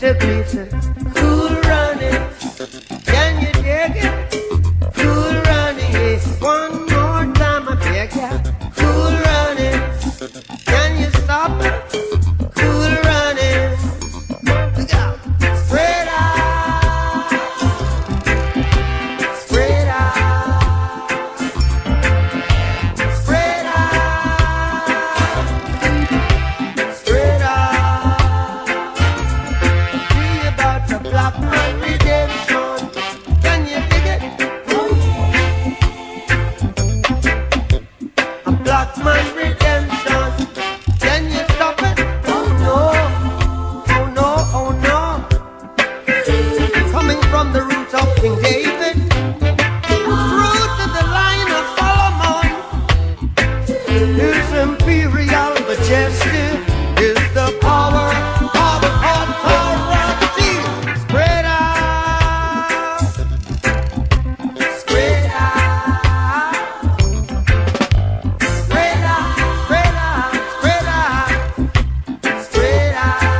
to greaser. Cool running, can you dig it? Cool running, one more time I beg ya. Cool running, can you stop it? Cool running, look out, spread out, spread out, spread out, spread out. See about the black man redemption, can you dig it? A black man redemption, can you stop it? Oh no, oh no, oh no. Coming from the roots of King David, through to the line of Solomon, His imperial majesty is the power of authority. Spread out, spread out, spread out, spread out, spread out, spread out.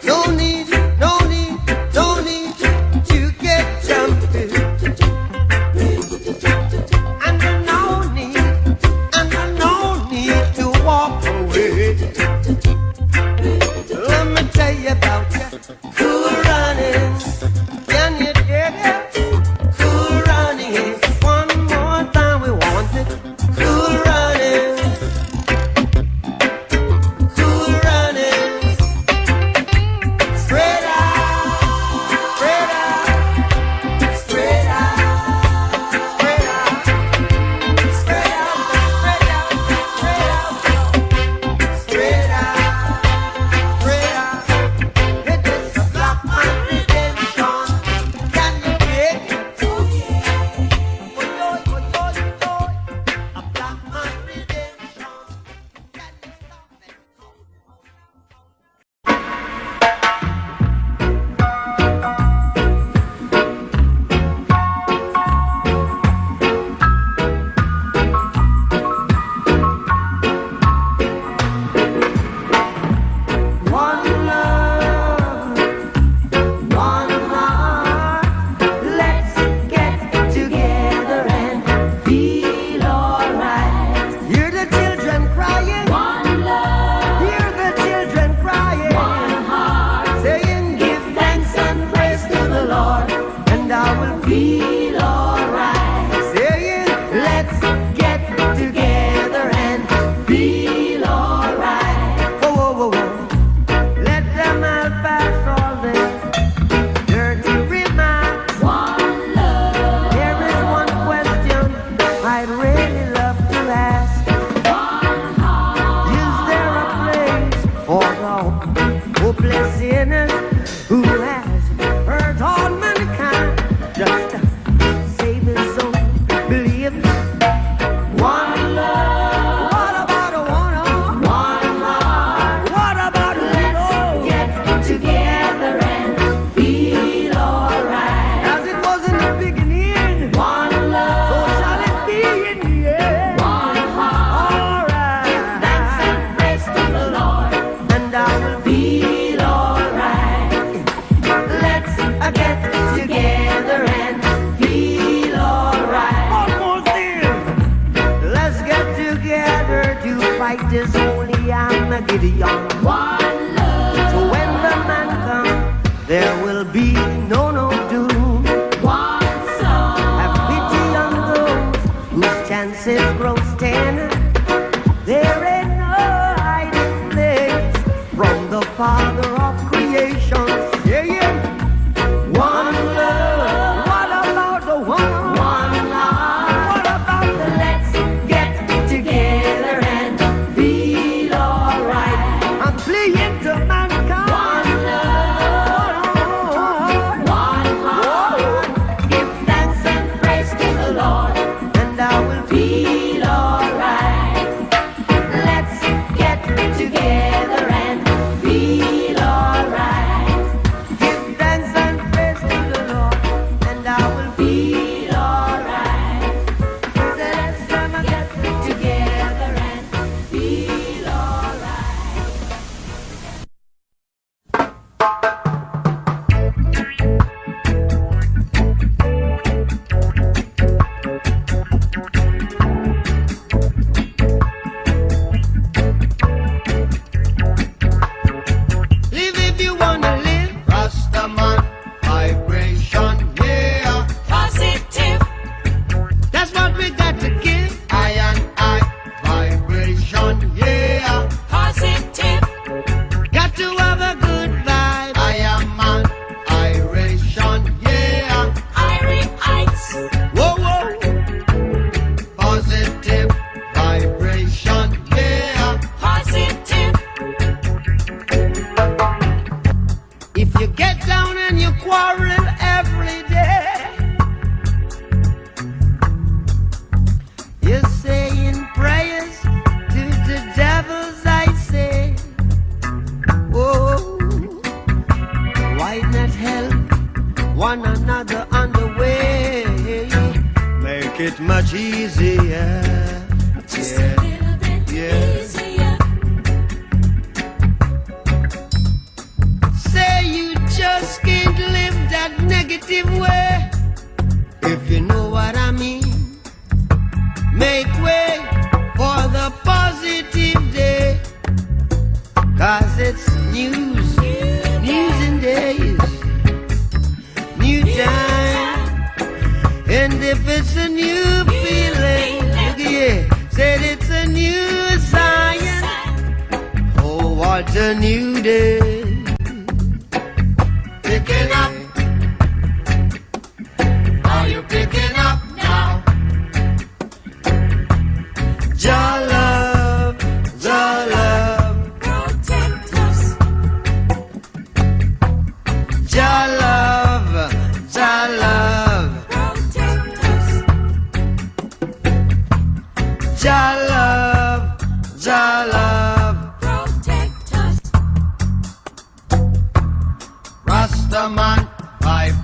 No need, no need, no need to get jumpy. And no need, and no need to walk away. Let me tell you about ya. Cool running, can you dig it? Cool running, one more time we want it. Cool running, cool running. Spread out, spread out, spread out, spread out, spread out, spread out, spread out, spread out. It is a black man redemption. Can you dig it? Oh yeah. Oh yo, oh yo, oh yo. A black man redemption. Can you stop it? One love, one heart. Let's get together and feel alright. Hear the children crying. One love. Hear the children crying. One heart. Saying, give thanks and praise to the Lord, and I will feel alright. Saying, let's get together and feel alright. Whoa, whoa, whoa, whoa. Let them all pass all their dirty remarks. One love. There is one question I'd really love to ask. One heart. Is there a place for the hopeless sinners who has hurt all mankind? Just to save his soul, believe. One love. What about a one heart? One heart. What about a little? Get together and feel alright. As it was in the beginning. One love. So shall it be in the end. One heart. Alright. Thanks and praise to the Lord, and I will feel alright. Let's get together and feel alright. One more thing. Let's get together to fight this holy Armageddon. One love. So when the man comes, there will be no doom. One song. Have pity on those whose chances grow thinner. There ain't no hiding place from the Father of creation. Yeah, yeah. One love. What about the one? One heart. What about the let's get together and feel alright? I'm playing to mankind. One love. One heart. Give thanks and praise to the Lord, and I will feel alright. Let's get together and feel much easier. Just a little bit easier. Say you just can't live that negative way, if you know what I mean. Make way for the positive day, 'cause it's news and days, new time. And if it's a new feeling, look here, said it's a new science. Oh, what a new day. Picking up. Are you picking up now? Jah love, Jah love, Protect us. Jah love, Jah love, Protect us. Jah love, Jah love. Protect us. Rastaman, 5